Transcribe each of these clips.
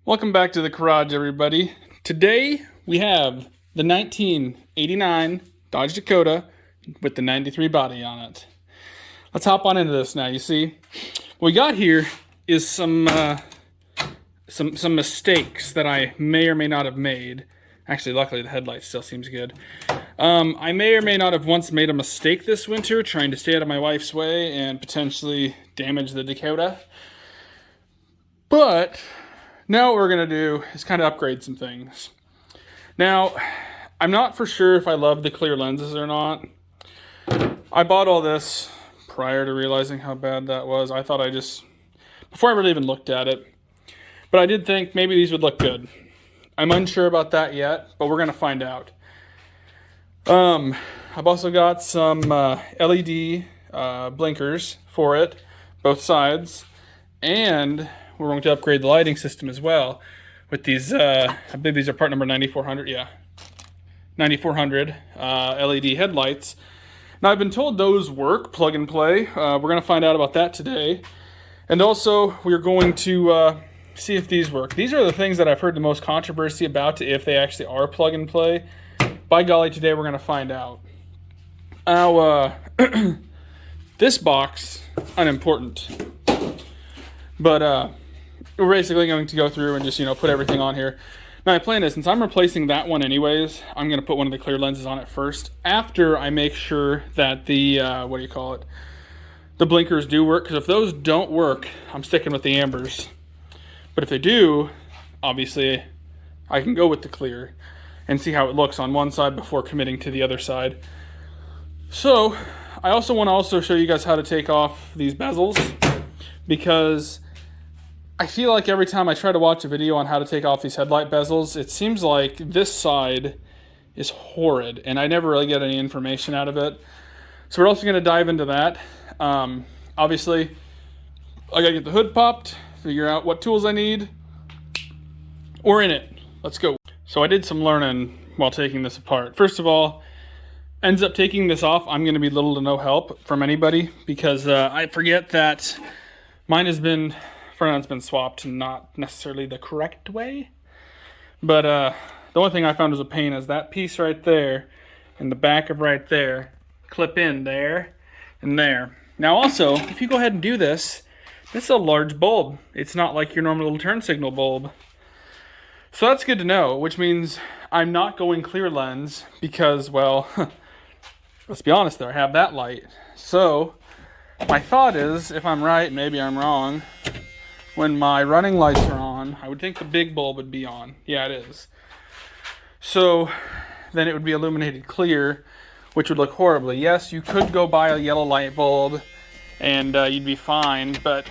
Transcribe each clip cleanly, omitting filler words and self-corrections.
Welcome back to the garage, everybody. Today we have the 1989 Dodge Dakota with the 93 body on it. Let's hop on into this now. You see, what we got here is some mistakes that I may or may not have made. Actually, luckily the headlight still seems good. I may or may not have once made a mistake this winter trying to stay out of my wife's way and potentially damage the Dakota. But now what we're going to do is kind of upgrade some things. Now, I'm not for sure if I love the clear lenses or not. I bought all this prior to realizing how bad that was. I thought before I really even looked at it. But I did think maybe these would look good. I'm unsure about that yet, but we're going to find out. I've also got some LED blinkers for it, both sides, and we're going to upgrade the lighting system as well with these, I believe these are part number 9400, yeah, 9400 LED headlights. Now I've been told those work, plug and play. We're going to find out about that today. And also we're going to see if these work. These are the things that I've heard the most controversy about, if they actually are plug and play. By golly, today we're going to find out. Now, this box, unimportant. But we're basically going to go through and just, put everything on here. Now, my plan is, since I'm replacing that one anyways, I'm going to put one of the clear lenses on it first, after I make sure that the, the blinkers do work. Because if those don't work, I'm sticking with the ambers. But if they do, obviously, I can go with the clear and see how it looks on one side before committing to the other side. So, I also want to show you guys how to take off these bezels, because I feel like every time I try to watch a video on how to take off these headlight bezels, it seems like this side is horrid, and I never really get any information out of it. So we're also going to dive into that. Obviously, I got to get the hood popped, figure out what tools I need. We're in it. Let's go. So I did some learning while taking this apart. First of all, ends up taking this off, I'm going to be little to no help from anybody, because I forget that mine has been, front end's been swapped, not necessarily the correct way. But the only thing I found was a pain is that piece right there and the back of right there clip in there and there. Now also, if you go ahead and do this, this is a large bulb. It's not like your normal little turn signal bulb. So that's good to know, which means I'm not going clear lens because, well, let's be honest there, I have that light. So my thought is, if I'm right, maybe I'm wrong, when my running lights are on, I would think the big bulb would be on. Yeah, it is. So then it would be illuminated clear, which would look horribly. Yes, you could go buy a yellow light bulb and you'd be fine, but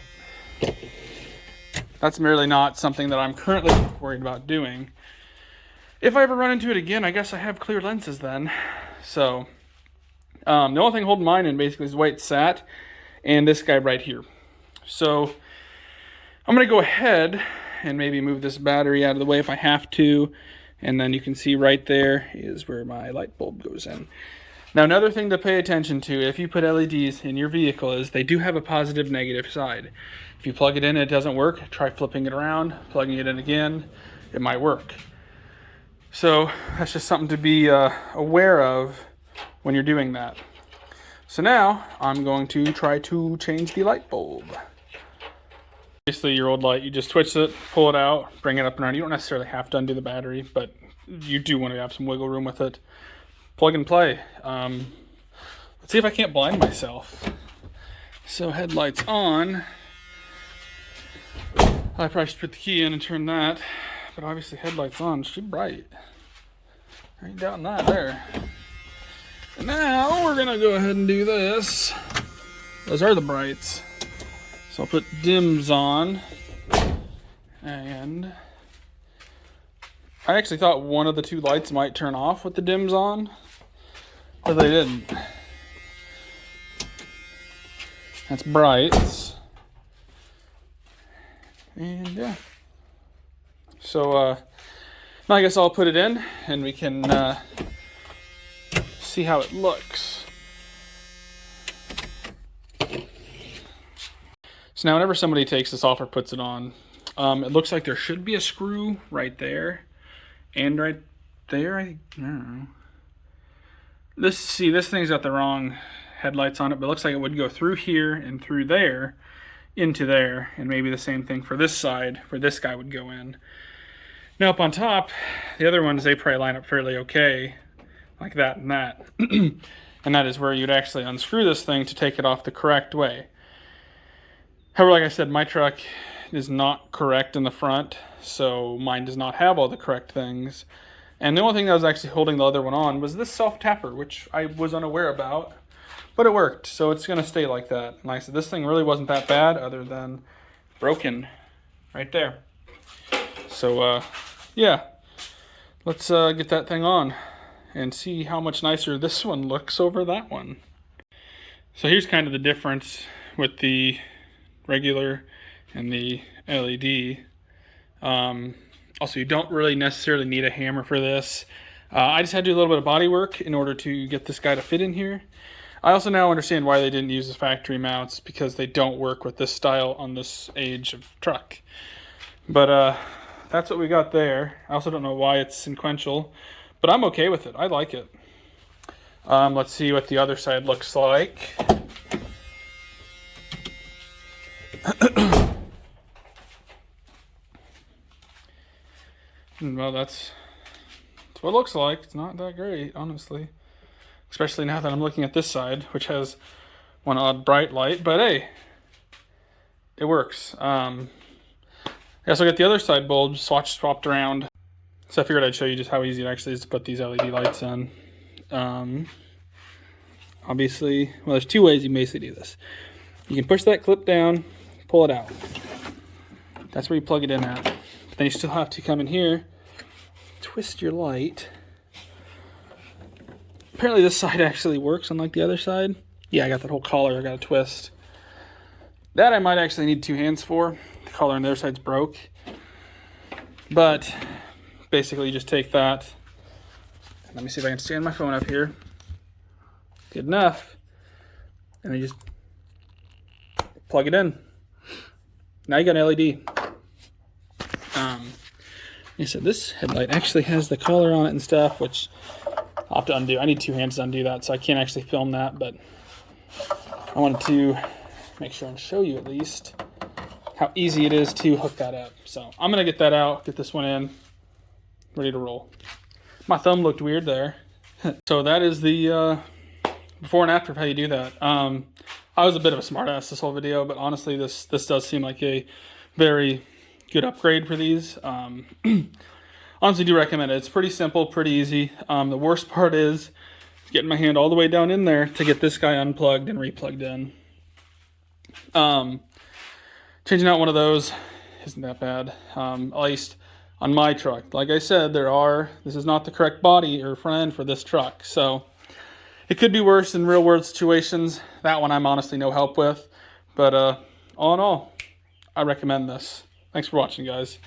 that's merely not something that I'm currently worried about doing. If I ever run into it again, I guess I have clear lenses then. So the only thing holding mine in basically is the way it's sat and this guy right here. So I'm going to go ahead and maybe move this battery out of the way if I have to. And then you can see right there is where my light bulb goes in. Now, another thing to pay attention to if you put LEDs in your vehicle is they do have a positive negative side. If you plug it in and it doesn't work, try flipping it around, plugging it in again, it might work. So that's just something to be aware of when you're doing that. So now I'm going to try to change the light bulb. Obviously your old light, you just twitch it, pull it out, bring it up and around. You don't necessarily have to undo the battery, but you do want to have some wiggle room with it. Plug and play. Let's see if I can't blind myself. So headlights on. I probably should put the key in and turn that, but obviously headlights on, should be bright. I ain't doubting that there. And now we're gonna go ahead and do this. Those are the brights. So I'll put dims on, and I actually thought one of the two lights might turn off with the dims on, but they didn't. That's brights. And yeah. So now I guess I'll put it in and we can see how it looks. So now whenever somebody takes this off or puts it on, It looks like there should be a screw right there and right there. I don't know. This thing's got the wrong headlights on it, but it looks like it would go through here and through there into there, and maybe the same thing for this side where this guy would go in. Now up on top, the other ones, they probably line up fairly okay, like that and that. And that is where you'd actually unscrew this thing to take it off the correct way. However, like I said, my truck is not correct in the front, so mine does not have all the correct things. And the only thing that was actually holding the other one on was this self-tapper, which I was unaware about, but it worked, so it's going to stay like that. And like I said, this thing really wasn't that bad other than broken right there. So, yeah, let's get that thing on and see how much nicer this one looks over that one. So here's kind of the difference with the regular and the LED. Also, you don't really necessarily need a hammer for this. I just had to do a little bit of body work in order to get this guy to fit in here. I also now understand why they didn't use the factory mounts, because they don't work with this style on this age of truck. But that's what we got there. I also don't know why it's sequential, but I'm okay with it. I like it. Let's see what the other side looks like. Well, that's what it looks like. It's not that great, honestly. Especially now that I'm looking at this side, which has one odd bright light. But hey, it works. I also got the other side bulb swapped around. So I figured I'd show you just how easy it actually is to put these LED lights in. Obviously, well, there's two ways you can basically do this. You can push that clip down, pull it out. That's where you plug it in at. But then you still have to come in here, twist your light. Apparently this side actually works, unlike the other side. Yeah, I got that whole collar I got to twist. That I might actually need two hands for. The collar on the other side's broke. But basically you just take that. Let me see if I can stand my phone up here. Good enough. And then you just plug it in. Now you got an LED. Like I said, this headlight actually has the collar on it and stuff, which I'll have to undo. I need two hands to undo that, so I can't actually film that, but I wanted to make sure and show you at least how easy it is to hook that up. So I'm going to get that out, get this one in, ready to roll. My thumb looked weird there. So that is the before and after of how you do that. I was a bit of a smartass this whole video, but honestly, this does seem like a very good upgrade for these. Honestly, do recommend it. It's pretty simple, pretty easy. The worst part is getting my hand all the way down in there to get this guy unplugged and replugged in. Changing out one of those isn't that bad, at least on my truck. Like I said, this is not the correct body or front end for this truck, so it could be worse in real world situations. That one I'm honestly no help with, but all in all, I recommend this. Thanks for watching, guys.